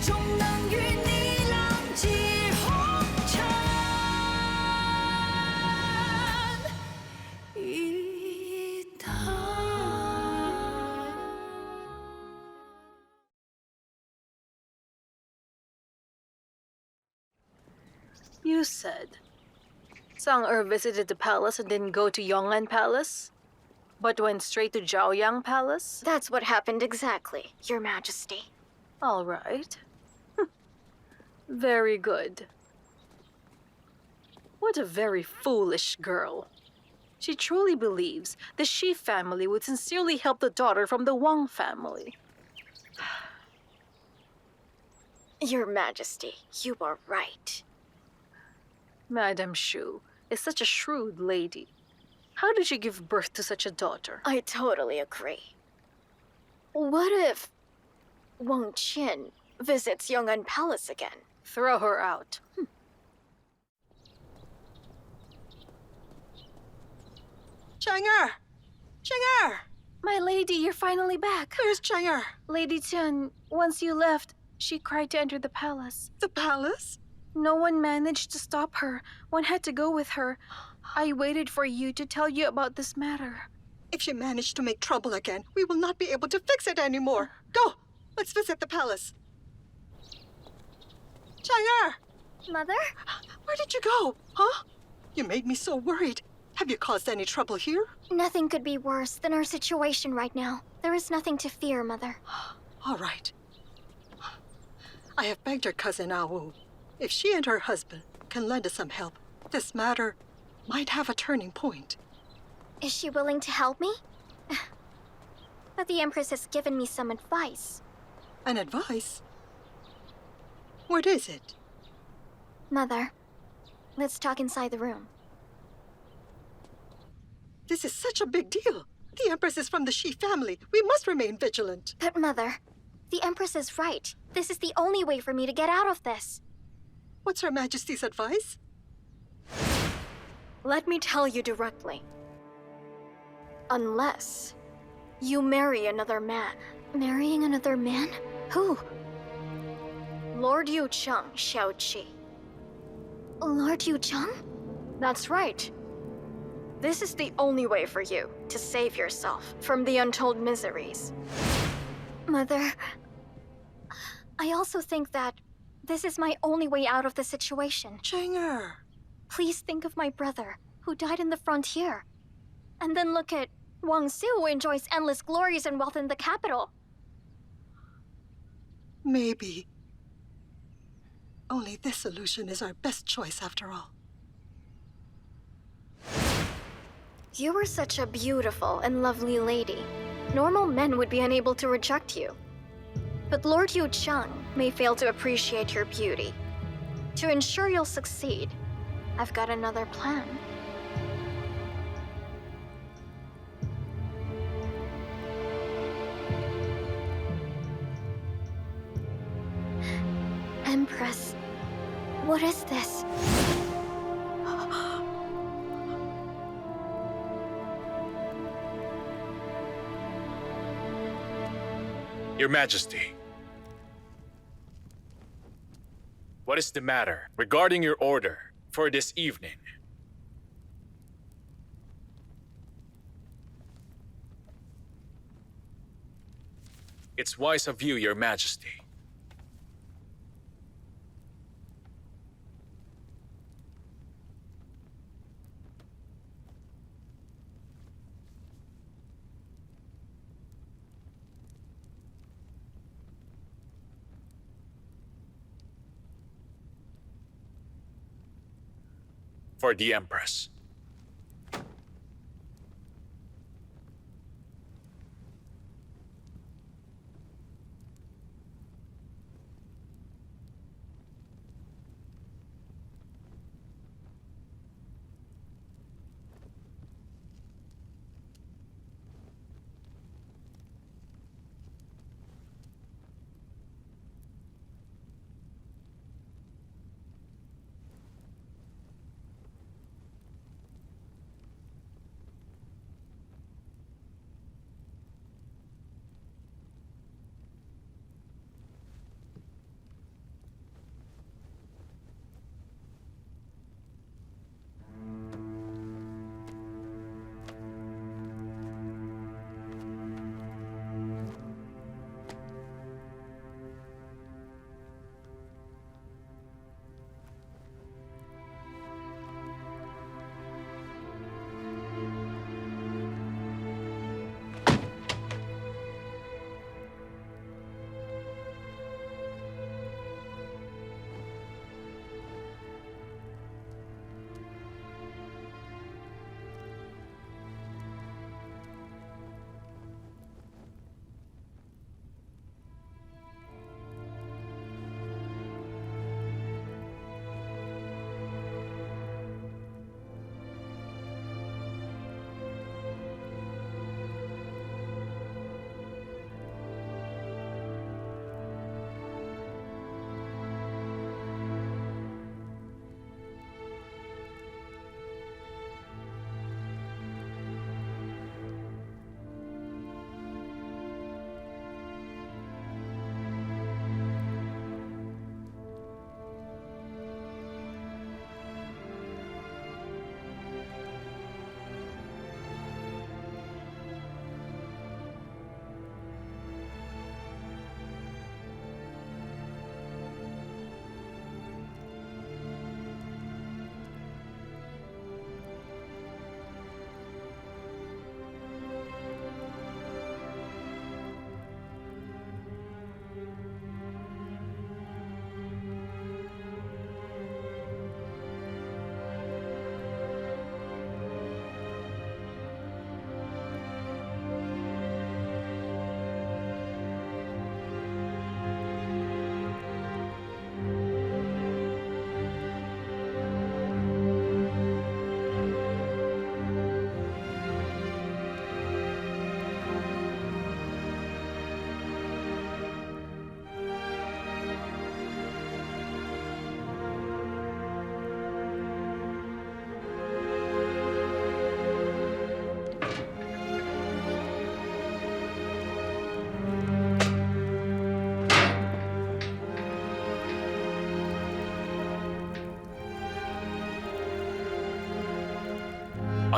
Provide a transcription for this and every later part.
终能与你浪迹红尘一趟。You said Zhang visited the palace and didn't go to Yong'an Palace, but went straight to Zhaoyang Palace? That's what happened exactly, Your Majesty. All right. Very good. What a very foolish girl. She truly believes the Shi family would sincerely help the daughter from the Wang family. Your Majesty, you are right. Madame Shu is such a shrewd lady. How did she give birth to such a daughter? I totally agree. What if Wang Qin visits Yong'an Palace again? Throw her out. Chang'er! Chang'er! My lady, you're finally back. Where's Chang'er? Lady Chen, once you left, she cried to enter the palace. The palace? No one managed to stop her. One had to go with her. I waited for you to tell you about this matter. If she managed to make trouble again, we will not be able to fix it anymore. Go! Let's visit the palace. Chang'er! Mother? Where did you go? Huh? You made me so worried. Have you caused any trouble here? Nothing could be worse than our situation right now. There is nothing to fear, Mother. All right. I have begged your cousin Awu. If she and her husband can lend us some help, this matter might have a turning point. Is she willing to help me? But the Empress has given me some advice. An advice? What is it? Mother, let's talk inside the room. This is such a big deal. The Empress is from the Shi family. We must remain vigilant. But Mother, the Empress is right. This is the only way for me to get out of this. What's Her Majesty's advice? Let me tell you directly. Unless you marry another man. Marrying another man? Who? Lord Yucheng, Xiaoqi. Lord Yucheng? That's right. This is the only way for you to save yourself from the untold miseries. Mother, I also think that this is my only way out of the situation. Chang'er. Please think of my brother, who died in the frontier. And then look at Wang Su, who enjoys endless glories and wealth in the capital. Maybe. Only this solution is our best choice after all. You are such a beautiful and lovely lady. Normal men would be unable to reject you. But Lord Yucheng may fail to appreciate your beauty. To ensure you'll succeed, I've got another plan. Empress, what is this? Your Majesty. What is the matter regarding your order for this evening? It's wise of you, Your Majesty. For the Empress.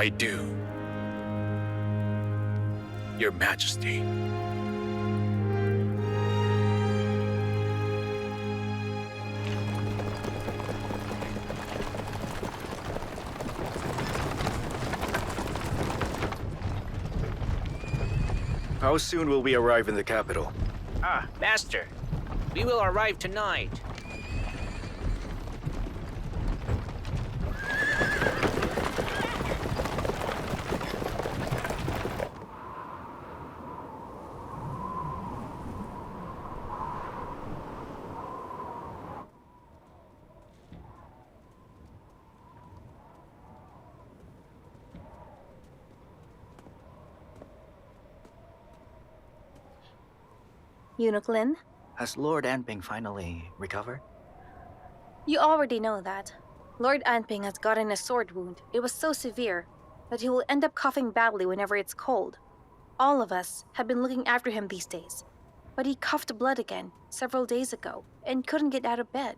I do. Your Majesty. How soon will we arrive in the capital? Ah, Master. We will arrive tonight. Eunuch Lin, Has Lord Anping finally recovered? you already know that. Lord Anping has gotten a sword wound. It was so severe that he will end up coughing badly whenever it's cold. All of us have been looking after him these days, but he coughed blood again several days ago and couldn't get out of bed.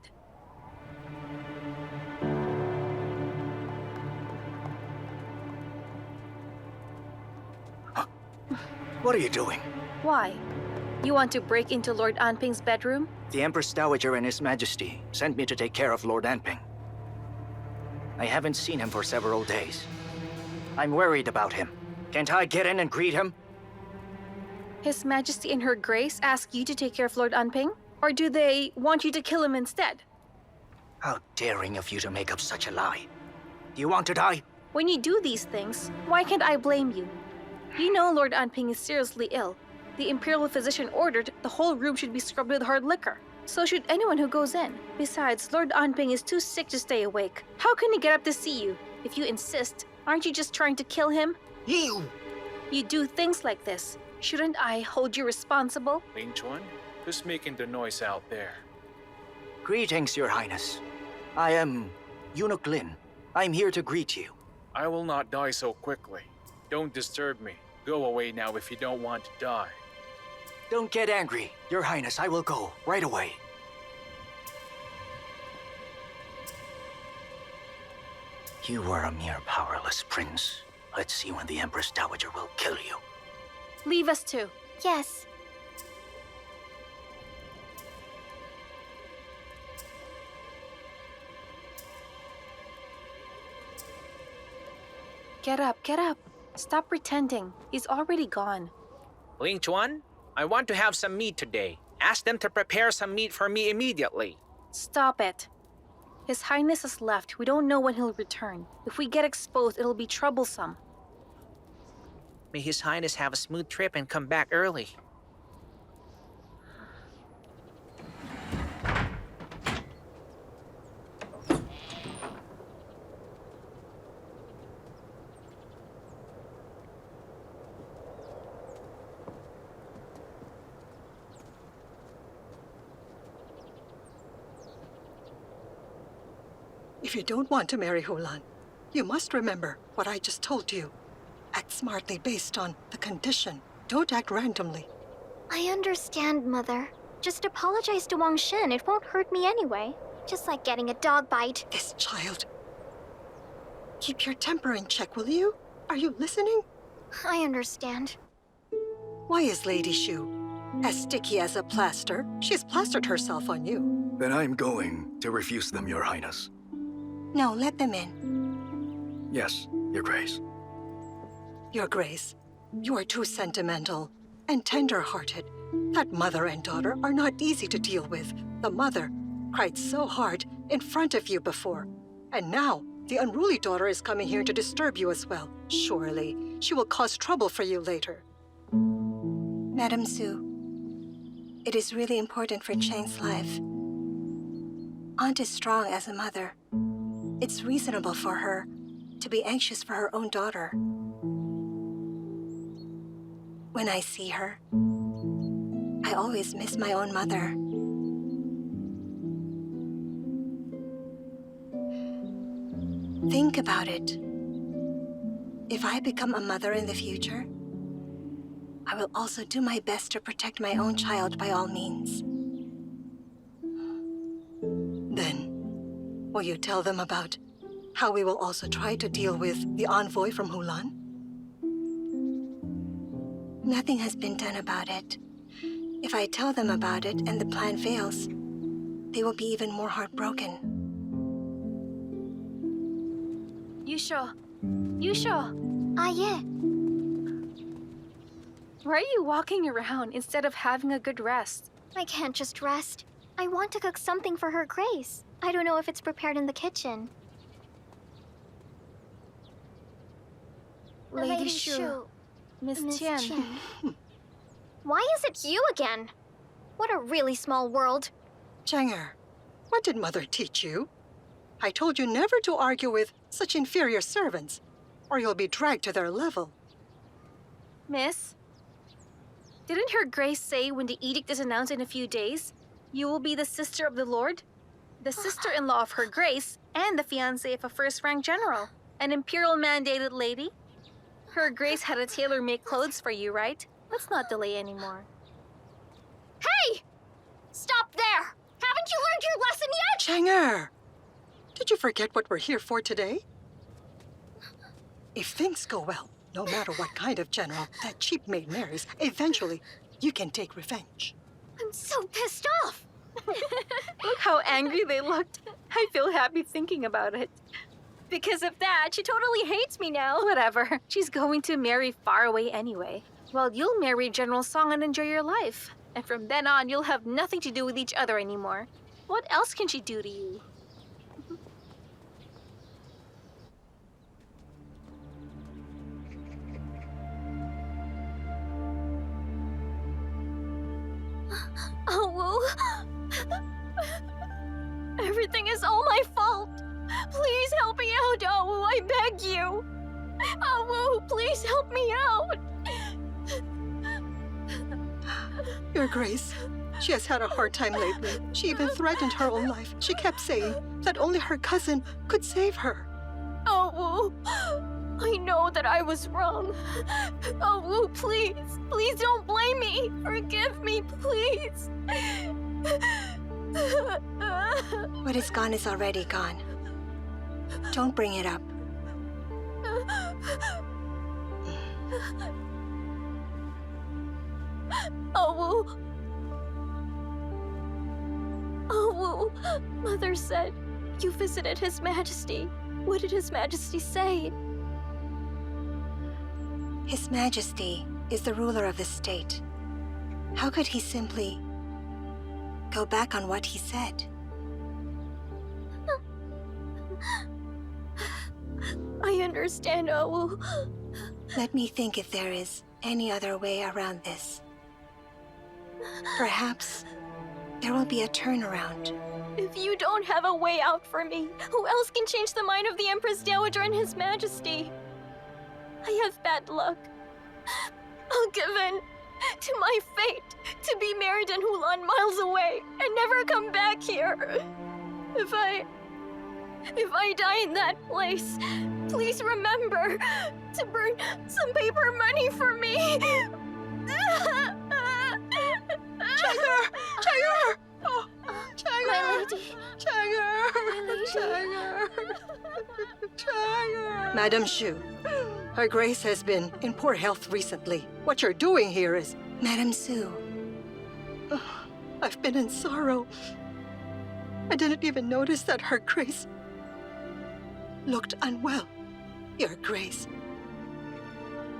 What are you doing? Why? You want to break into Lord Anping's bedroom? The Empress Dowager and His Majesty sent me to take care of Lord Anping. I haven't seen him for several days. I'm worried about him. Can't I get in and greet him? His Majesty and Her Grace ask you to take care of Lord Anping? Or do they want you to kill him instead? How daring of you to make up such a lie. Do you want to die? When you do these things, why can't I blame you? You know Lord Anping is seriously ill. The Imperial physician ordered the whole room should be scrubbed with hard liquor. So should anyone who goes in. Besides, Lord Anping is too sick to stay awake. How can he get up to see you? If you insist, aren't you just trying to kill him? You! You do things like this. Shouldn't I hold you responsible? Ling Chuan, who's making the noise out there? Greetings, Your Highness. I am Eunuch Lin. I'm here to greet you. I will not die so quickly. Don't disturb me. Go away now if you don't want to die. Don't get angry, Your Highness. I will go right away. You were a mere powerless prince. Let's see when the Empress Dowager will kill you. Leave us too. Yes. Get up, get up. Stop pretending. He's already gone. Ling Chuan, I want to have some meat today. Ask them to prepare some meat for me immediately. Stop it. His Highness has left. We don't know when he'll return. If we get exposed, it'll be troublesome. May His Highness have a smooth trip and come back early. If you don't want to marry Hulan, you must remember what I just told you. Act smartly based on the condition. Don't act randomly. I understand, Mother. Just apologize to Wang Shen. It won't hurt me anyway. Just like getting a dog bite. This child. Keep your temper in check, will you? Are you listening? I understand. Why is Lady Shu as sticky as a plaster? She's plastered herself on you. Then I'm going to refuse them, Your Highness. No, let them in. Yes, Your Grace. Your Grace, you are too sentimental and tender-hearted. That mother and daughter are not easy to deal with. The mother cried so hard in front of you before. And now, the unruly daughter is coming here to disturb you as well. Surely, she will cause trouble for you later. Madam Su, it is really important for Chang's life. Aunt is strong as a mother. It's reasonable for her to be anxious for her own daughter. When I see her, I always miss my own mother. Think about it. If I become a mother in the future, I will also do my best to protect my own child by all means. Then, will you tell them about how we will also try to deal with the envoy from Hulan? Nothing has been done about it. If I tell them about it and the plan fails, they will be even more heartbroken. Yusho. Yusho! Ah, yeah. Why are you walking around instead of having a good rest? I can't just rest. I want to cook something for Her Grace. I don't know if it's prepared in the kitchen. Lady Shu. Miss Tian. Why is it you again? What a really small world. Zhang, what did Mother teach you? I told you never to argue with such inferior servants, or you'll be dragged to their level. Miss? Didn't Her Grace say when the edict is announced in a few days, you will be the sister of the Lord? The sister-in-law of Her Grace, and the fiancée of a first-rank general. An imperial-mandated lady? Her Grace had a tailor make clothes for you, right? Let's not delay anymore. Hey! Stop there! Haven't you learned your lesson yet? Zhang, did you forget what we're here for today? If things go well, no matter what kind of general that cheap maid marries, eventually you can take revenge. I'm so pissed off. Look how angry they looked. I feel happy thinking about it. Because of that, she totally hates me now. Whatever. She's going to marry far away anyway. Well, you'll marry General Song and enjoy your life. And from then on, you'll have nothing to do with each other anymore. What else can she do to you? Owu. Everything is all my fault. Please help me out, Owu. I beg you. Owu, please help me out. Your Grace, she has had a hard time lately. She even threatened her own life. She kept saying that only her cousin could save her. Owu, I know that I was wrong. Owu, please, please don't blame me. Forgive me, please. What is gone is already gone. Don't bring it up. Owu. Owu, Mother said you visited His Majesty. What did His Majesty say? His Majesty is the ruler of the state. How could he simply go back on what he said? I understand, Owu. Let me think if there is any other way around this. Perhaps there will be a turnaround. If you don't have a way out for me, who else can change the mind of the Empress Dowager and His Majesty? I have bad luck. I'll give in to my fate to be married in Hulan miles away and never come back here. If I die in that place, please remember to burn some paper money for me. Zhang! Oh, Zhang! My lady. Zhang! Madam Shu, Her Grace has been in poor health recently. What you're doing here is... Madam Su, I've been in sorrow. I didn't even notice that Her Grace looked unwell. Your Grace,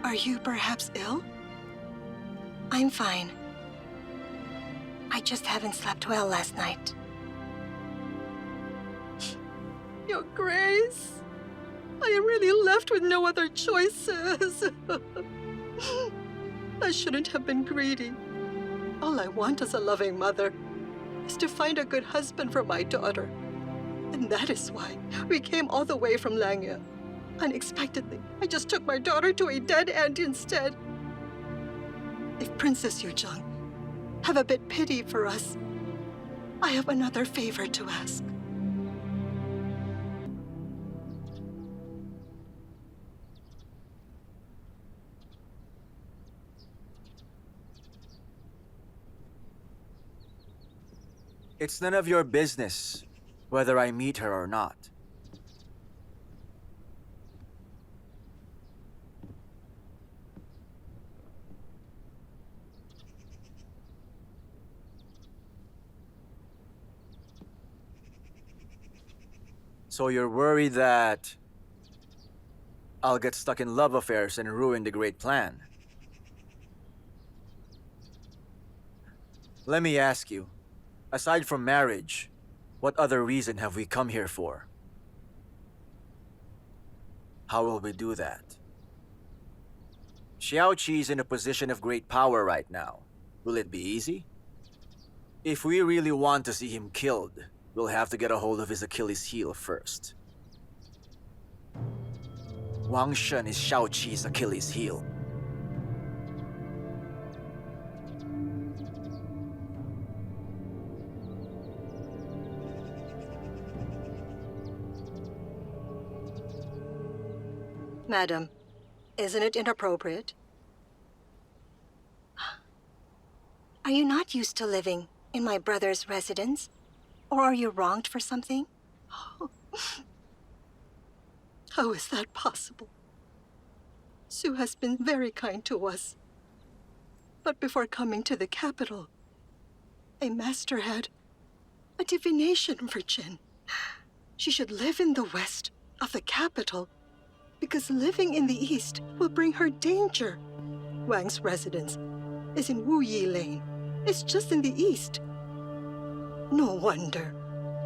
are you perhaps ill? I'm fine. I just haven't slept well last night. Your Grace, I am really left with no other choices. I shouldn't have been greedy. All I want as a loving mother is to find a good husband for my daughter. And that is why we came all the way from Langya. Unexpectedly, I just took my daughter to a dead end instead. If Princess Yuzhang have a bit pity for us, I have another favor to ask. It's none of your business whether I meet her or not. So you're worried that I'll get stuck in love affairs and ruin the great plan? Let me ask you, aside from marriage, what other reason have we come here for? How will we do that? Xiaoqi is in a position of great power right now. Will it be easy? If we really want to see him killed, we'll have to get a hold of his Achilles heel first. Wang Shen is Xiaoqi's Achilles heel. Madam, isn't it inappropriate? Are you not used to living in my brother's residence? Or are you wronged for something? How is that possible? Su has been very kind to us. But before coming to the capital, a master had a divination for Chen. She should live in the west of the capital, because living in the east will bring her danger. Wang's residence is in Wu Yi Lane. It's just in the east. No wonder.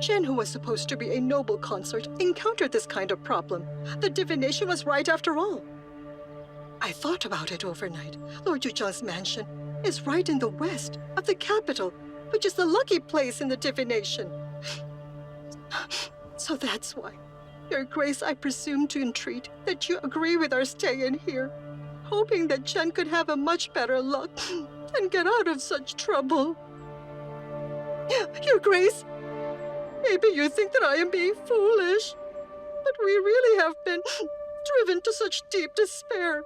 Chen, who was supposed to be a noble consort, encountered this kind of problem. The divination was right after all. I thought about it overnight. Lord Yuzhang's mansion is right in the west of the capital, which is the lucky place in the divination. So that's why, Your Grace, I presume to entreat that you agree with our stay in here, hoping that Chen could have a much better luck and get out of such trouble. Your Grace, maybe you think that I am being foolish, but we really have been driven to such deep despair.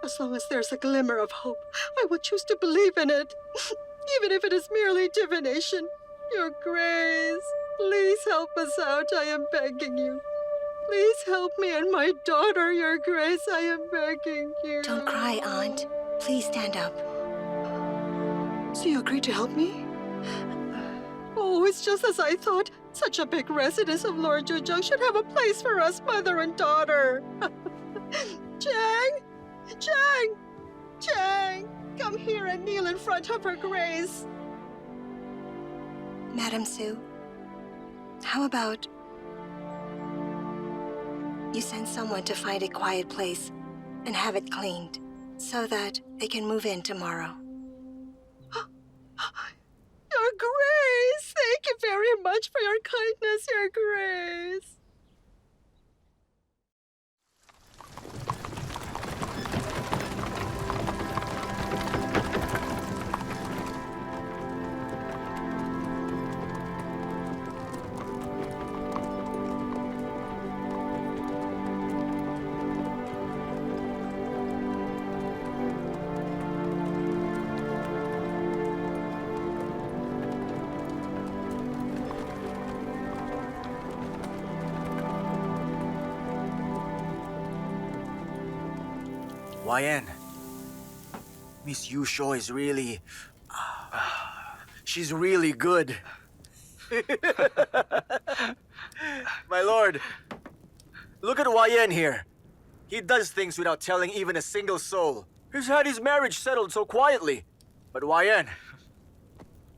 As long as there's a glimmer of hope, I will choose to believe in it, even if it is merely divination. Your Grace, please help us out, I am begging you. Please help me and my daughter, Your Grace, I am begging you. Don't cry, Aunt. Please stand up. So you agreed to help me? Oh, it's just as I thought. Such a big residence of Lord Zhuzhang should have a place for us, mother and daughter. Chang! Chang! Chang! Come here and kneel in front of Her Grace. Madam Su, how about you send someone to find a quiet place and have it cleaned so that they can move in tomorrow? Your Grace! Thank you very much for your kindness, Your Grace. YN, Miss Yusho is really... she's really good. My lord, look at YN here. He does things without telling even a single soul. He's had his marriage settled so quietly. But YN,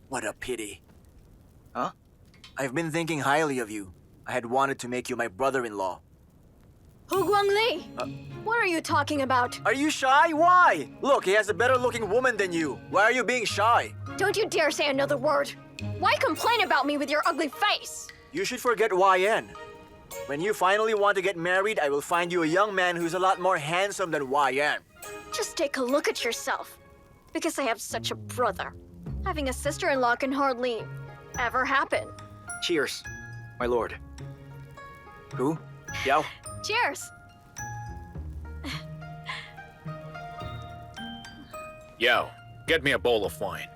what a pity. Huh? I've been thinking highly of you. I had wanted to make you my brother-in-law. Hu Guangli! What are you talking about? Are you shy? Why? Look, he has a better-looking woman than you. Why are you being shy? Don't you dare say another word. Why complain about me with your ugly face? You should forget YN. When you finally want to get married, I will find you a young man who's a lot more handsome than YN. Just take a look at yourself. Because I have such a brother. Having a sister-in-law can hardly ever happen. Cheers, my lord. Who? Yao? Cheers! Yo, get me a bowl of wine.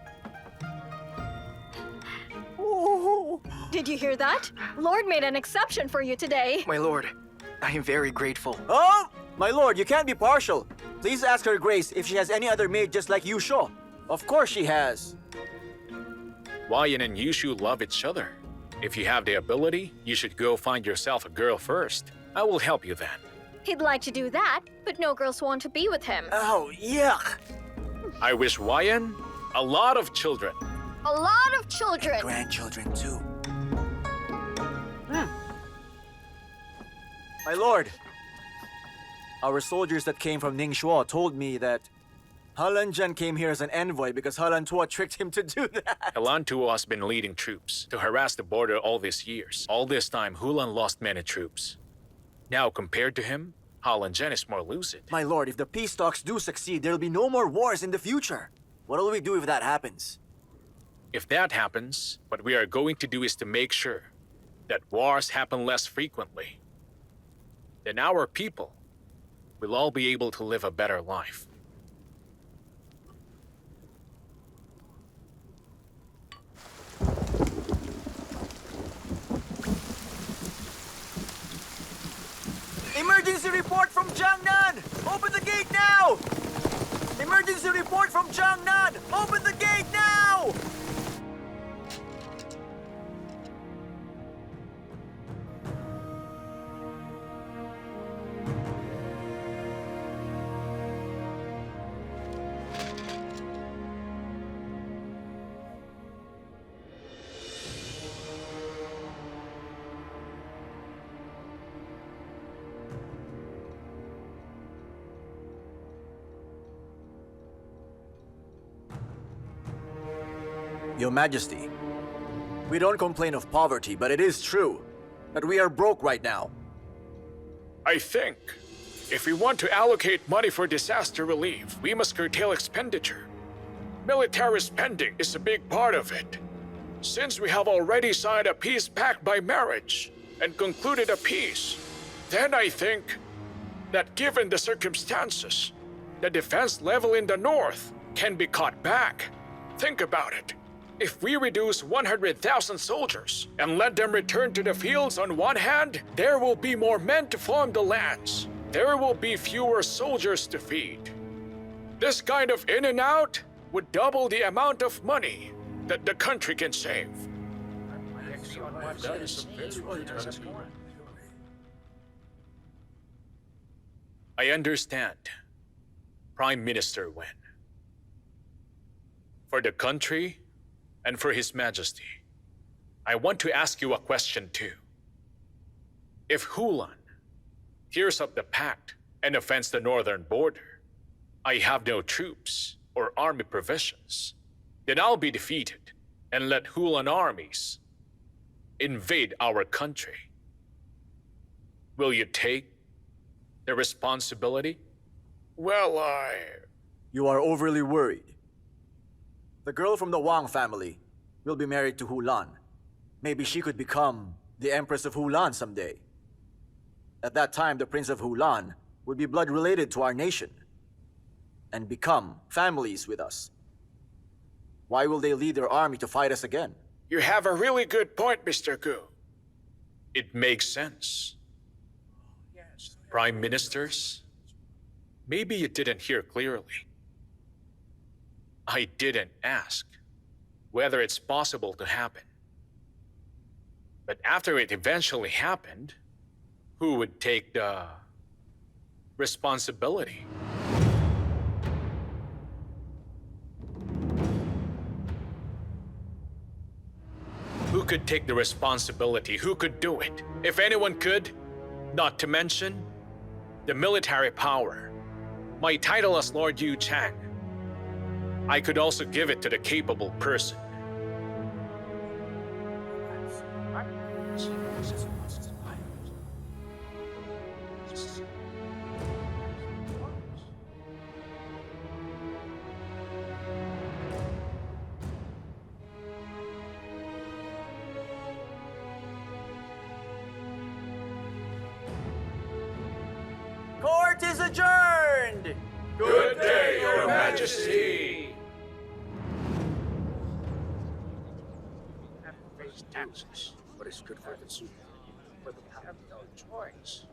Did you hear that? Lord made an exception for you today. My lord, I am very grateful. Oh! My lord, you can't be partial. Please ask Her Grace if she has any other maid just like Yusho. Of course she has. Wayan and Yushu love each other. If you have the ability, you should go find yourself a girl first. I will help you then. He'd like to do that, but no girls want to be with him. Oh, yuck! I wish Wayan a lot of children. A lot of children. Grandchildren, too. My lord, our soldiers that came from Ningxuo told me that Halanzhen came here as an envoy because Halantua tricked him to do that. Halantua has been leading troops to harass the border all these years. All this time, Hulan lost many troops. Now, compared to him, Halanzhen is more lucid. My lord, if the peace talks do succeed, there'll be no more wars in the future. What'll we do if that happens? If that happens, what we are going to do is to make sure that wars happen less frequently. Then our people will all be able to live a better life. Emergency report from Jiangnan! Open the gate now! Emergency report from Jiangnan! Open the gate now! Your Majesty, we don't complain of poverty, but it is true that we are broke right now. I think if we want to allocate money for disaster relief, we must curtail expenditure. Military spending is a big part of it. Since we have already signed a peace pact by marriage and concluded a peace, then I think that given the circumstances, the defense level in the north can be cut back. Think about it. If we reduce 100,000 soldiers and let them return to the fields on one hand, there will be more men to farm the lands. There will be fewer soldiers to feed. This kind of in and out would double the amount of money that the country can save. I understand, Prime Minister Wen. For the country and for His Majesty, I want to ask you a question too. If Hulan tears up the pact and offends the northern border, I have no troops or army provisions, then I'll be defeated and let Hulan armies invade our country. Will you take the responsibility? Well, You are overly worried. The girl from the Wang family will be married to Hulan. Maybe she could become the Empress of Hulan someday. At that time, the Prince of Hulan would be blood related to our nation and become families with us. Why will they lead their army to fight us again? You have a really good point, Mr. Gu. It makes sense. Prime Ministers, maybe you didn't hear clearly. I didn't ask whether it's possible to happen. But after it eventually happened, who would take the responsibility? Who could take the responsibility? Who could do it? If anyone could, not to mention the military power. My title as Lord Yu Chang, I could also give it to the capable person. Court is adjourned! Good day, Your Majesty! Taxes, but it's good for the consumer. But we have no choice.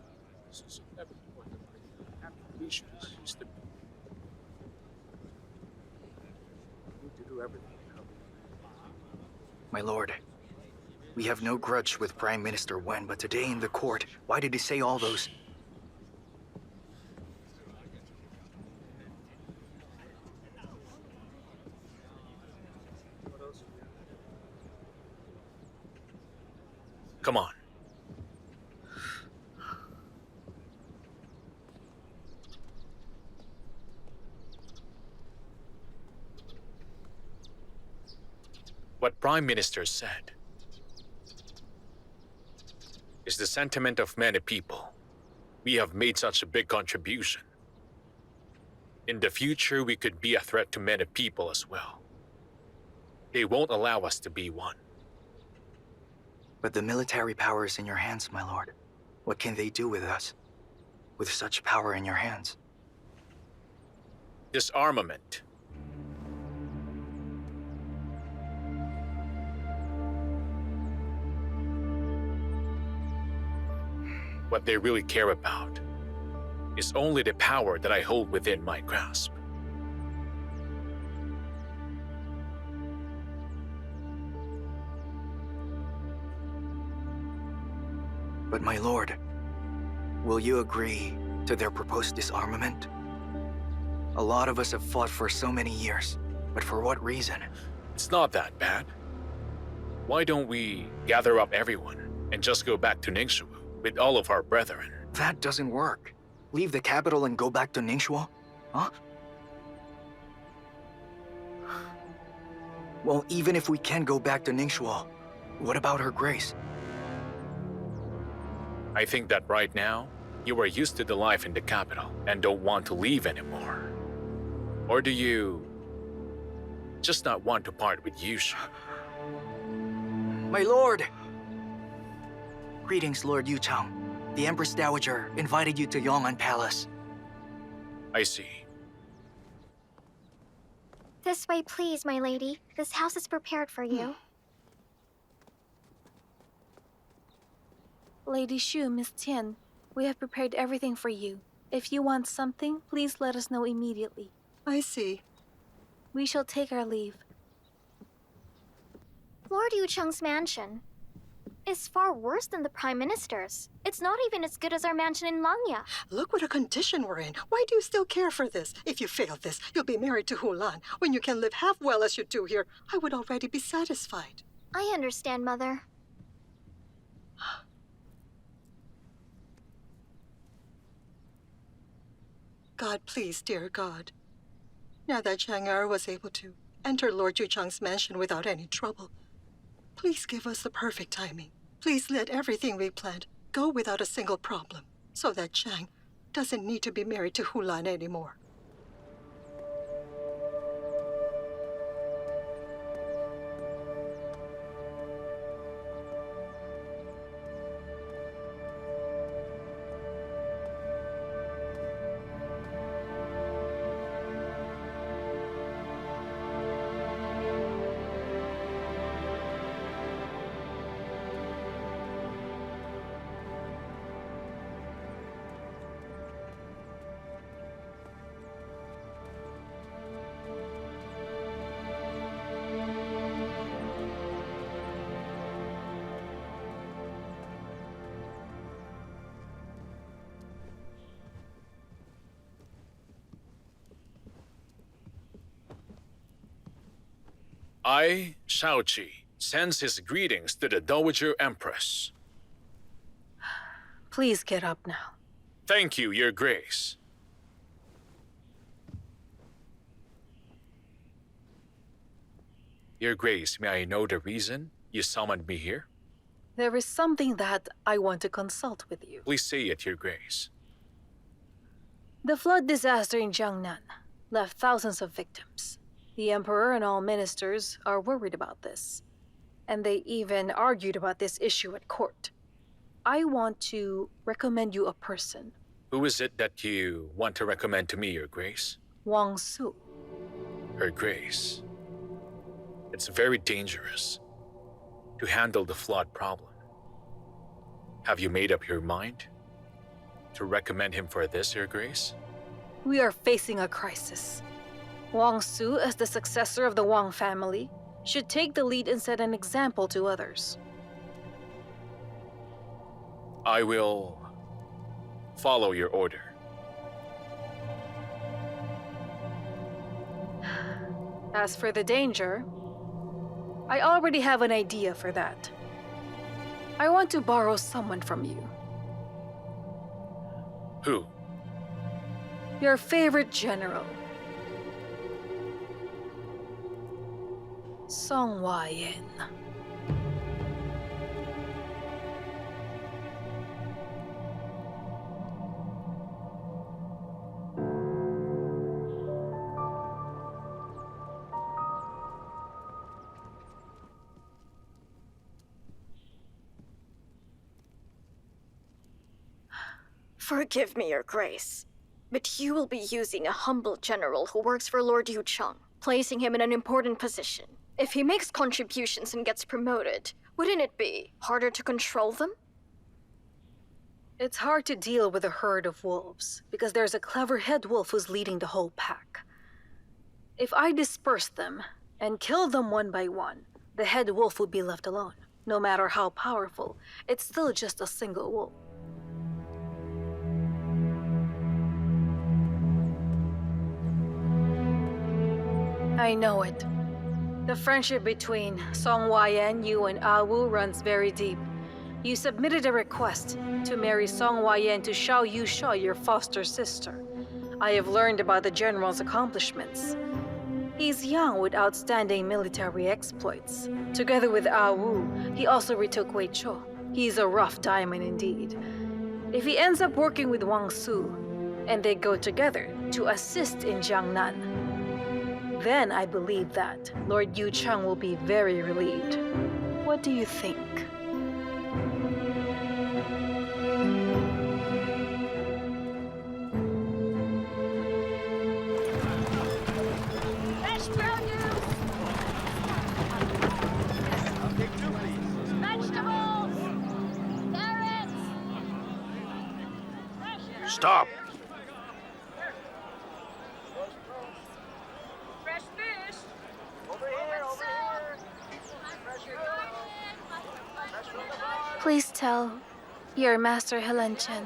This is inevitable. Applications is the need to do everything. My lord, We have no grudge with Prime Minister Wen, but today in the court, why did he say all those? Come on. What Prime Minister said is the sentiment of many people. We have made such a big contribution. In the future, we could be a threat to many people as well. They won't allow us to be one. But the military power is in your hands, my lord. What can they do with us? With such power in your hands? Disarmament. What they really care about is only the power that I hold within my grasp. But my lord, will you agree to their proposed disarmament? A lot of us have fought for so many years, but for what reason? It's not that bad. Why don't we gather up everyone and just go back to Ningxu with all of our brethren? That doesn't work. Leave the capital and go back to Ningxu? Huh? Well, even if we can go back to Ningxu, what about Her Grace? I think that right now, you are used to the life in the capital and don't want to leave anymore. Or do you just not want to part with Yusha? My lord! Greetings, Lord Yuchang. The Empress Dowager invited you to Yong'an Palace. I see. This way, please, my lady. This house is prepared for you. Lady Shu, Miss Tian, we have prepared everything for you. If you want something, please let us know immediately. I see. We shall take our leave. Lord Yucheng's mansion is far worse than the Prime Minister's. It's not even as good as our mansion in Langya. Look what a condition we're in. Why do you still care for this? If you fail this, you'll be married to Hulan. When you can live half well as you do here, I would already be satisfied. I understand, Mother. God, please, dear God. Now that Chang'er was able to enter Lord Yuchang's mansion without any trouble, please give us the perfect timing. Please let everything we planned go without a single problem, so that Chang doesn't need to be married to Hulan anymore. I, Shaoqi, sends his greetings to the Dowager Empress. Please get up now. Thank you, Your Grace. Your Grace, may I know the reason you summoned me here? There is something that I want to consult with you. Please say it, Your Grace. The flood disaster in Jiangnan left thousands of victims. The Emperor and all ministers are worried about this, and they even argued about this issue at court. I want to recommend you a person. Who is it that you want to recommend to me, Your Grace? Wang Su. Her Grace. It's very dangerous to handle the flood problem. Have you made up your mind to recommend him for this, Your Grace? We are facing a crisis. Wang Su, as the successor of the Wang family, should take the lead and set an example to others. I will follow your order. As for the danger, I already have an idea for that. I want to borrow someone from you. Who? Your favorite general. Song Yian. Forgive me, Your Grace, but you will be using a humble general who works for Lord Yu Cheng, placing him in an important position. If he makes contributions and gets promoted, wouldn't it be harder to control them? It's hard to deal with a herd of wolves, because there's a clever head wolf who's leading the whole pack. If I disperse them and kill them one by one, the head wolf would be left alone. No matter how powerful, it's still just a single wolf. I know it. The friendship between Song Yian, you, and Ah Wu runs very deep. You submitted a request to marry Song Yian to Xiao Yusha, your foster sister. I have learned about the general's accomplishments. He's young with outstanding military exploits. Together with Ah Wu, he also retook Wei Chou. He's a rough diamond indeed. If he ends up working with Wang Su, and they go together to assist in Jiangnan, then I believe that Lord Yu Cheng will be very relieved. What do you think? Fresh produce! Vegetables! Carrots! Stop! Fresh fish! Please tell your master Helen Chen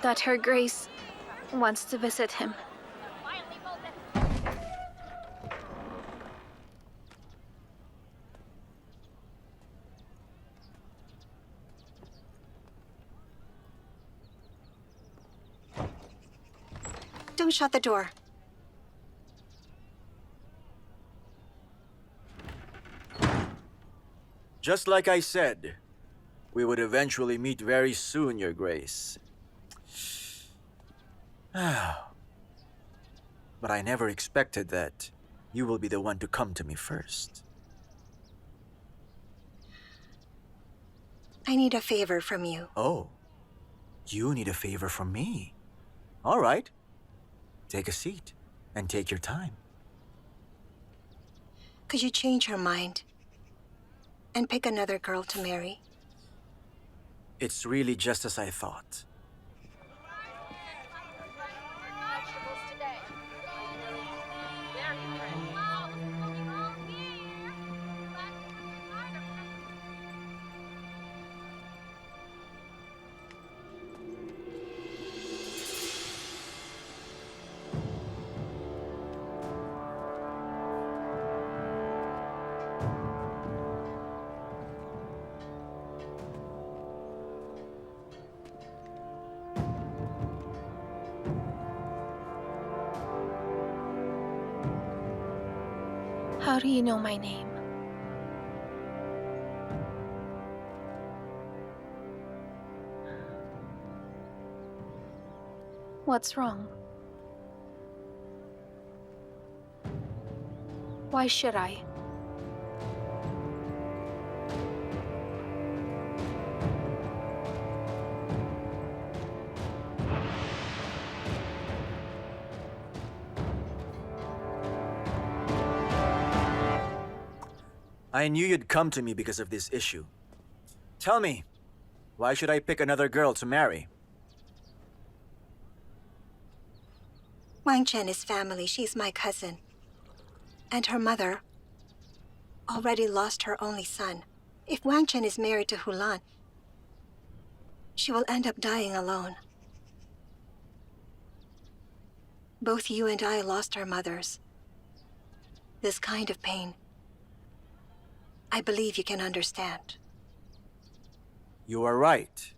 that Her Grace wants to visit him. Don't shut the door. Just like I said, we would eventually meet very soon, Your Grace. But I never expected that you will be the one to come to me first. I need a favor from you. Oh, you need a favor from me. All right. Take a seat and take your time. Could you change your mind and pick another girl to marry? It's really just as I thought. How do you know my name? What's wrong? Why should I? I knew you'd come to me because of this issue. Tell me, why should I pick another girl to marry? Wang Chen is family. She's my cousin. And her mother already lost her only son. If Wang Chen is married to Hulan, she will end up dying alone. Both you and I lost our mothers. This kind of pain, I believe you can understand. You are right.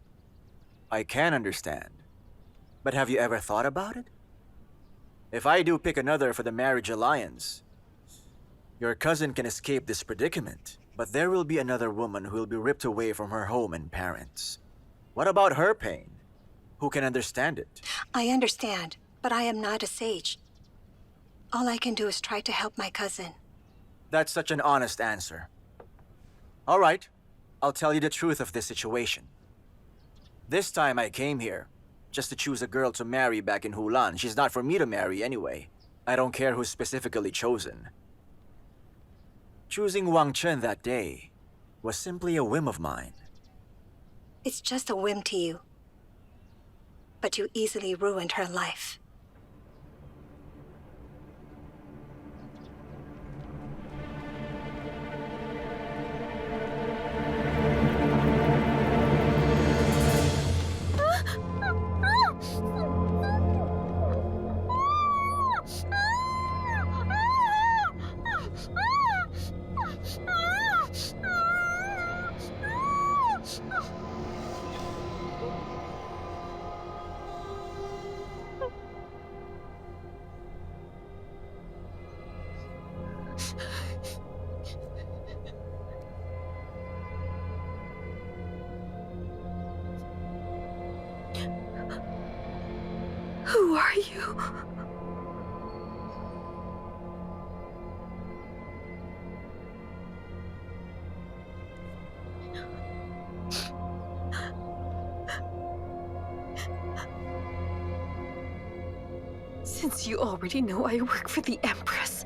I can understand. But have you ever thought about it? If I do pick another for the marriage alliance, your cousin can escape this predicament, but there will be another woman who will be ripped away from her home and parents. What about her pain? Who can understand it? I understand, but I am not a sage. All I can do is try to help my cousin. That's such an honest answer. All right, I'll tell you the truth of this situation. This time I came here just to choose a girl to marry back in Hulan. She's not for me to marry anyway. I don't care who's specifically chosen. Choosing Wang Chen that day was simply a whim of mine. It's just a whim to you. But you easily ruined her life. Who are you? Since you already know I work for the Empress,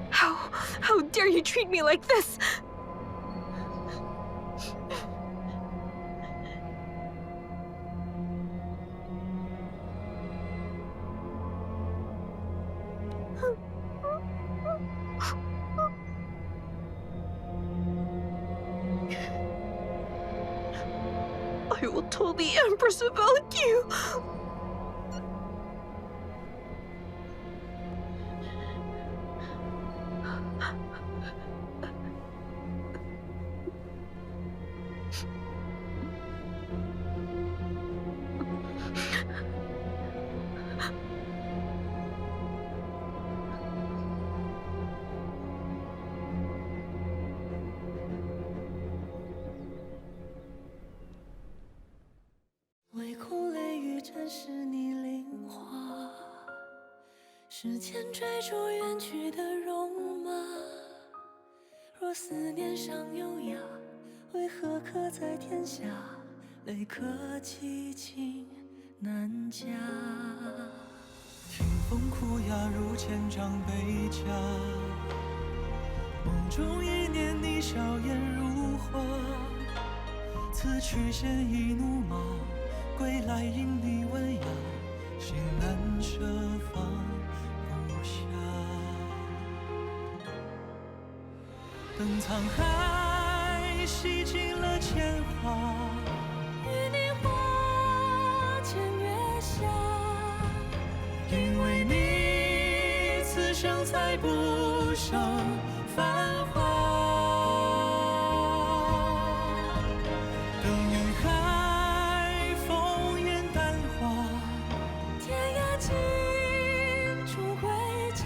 how dare you treat me like this? I will tell the Empress about you.唯恐泪雨沾湿你菱花，时间追逐远去的戎马。若思念尚有涯，为何刻在天下？泪可寄情难夹。听风哭哑如千丈悲家，梦中一念你笑颜如花。此去现一怒马，归来因你温雅，心难舍放不下。等沧海洗尽了铅华，与你花前月下，因为你此生才不剩繁华。等云海风烟淡化，天涯尽处归家。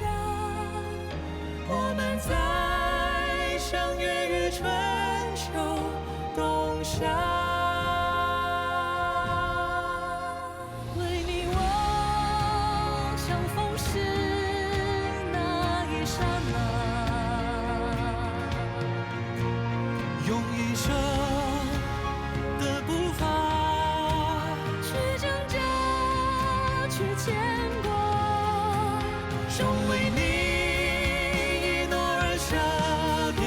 我们再相约于春秋冬夏。为你望相逢时那一刹那，用一生的步伐，去挣扎，去牵挂，终为你一诺而舍别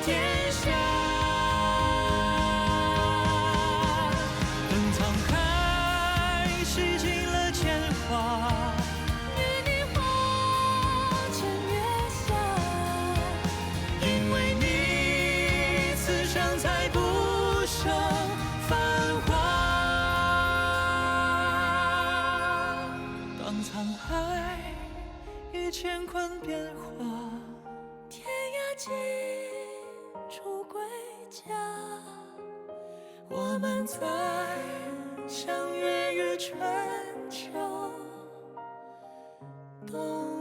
天下。等沧海洗尽了铅华，与你花前月下。因为你此生才不海1000宽变化，天涯尽处归家。我们在相约于春秋冬